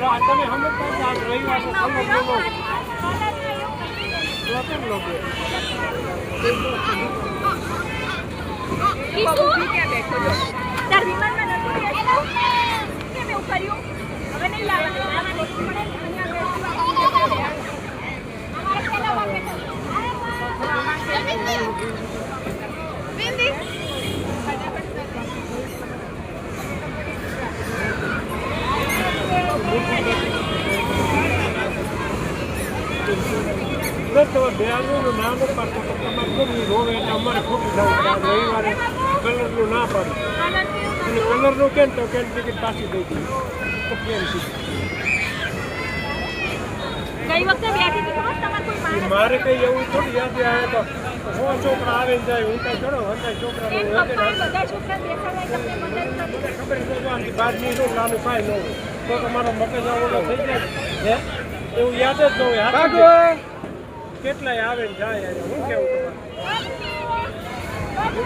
તમે સમજતા કે આજ રવિવાર છે કેમ લોકો તાર વિમાનમાં નતું બેસતું કેમ એવું કર્યું હવે નહીં બેનું નામ ન પાડતો તમારે કોઈ રોવે એટલે અમારે ખોટું થવું રવિવારે કલરનું ના પાડે અને કલરનું કેમ તો કેમ ટિકિટ પાછી દઈ દીધી તો કેમ ગઈ વખતે બેઠી હતી ખબર તમારે કોઈ માણસ મારે કઈ એવું થોડી યાદ આવે તો 100 છોકરા આવે ને જાય હું કઈ ચડો હતા છોકરા બધા છોકરા બેસાડાય તમને મદદ કરી ખબર છે બારની તો નાનું કાંઈ ન હોય તો તમારો મગજ ઓલો થઈ જાય હે એવું યાદ જ ન હોય કેટલાય આવે ને જાય હું કેવું તમારે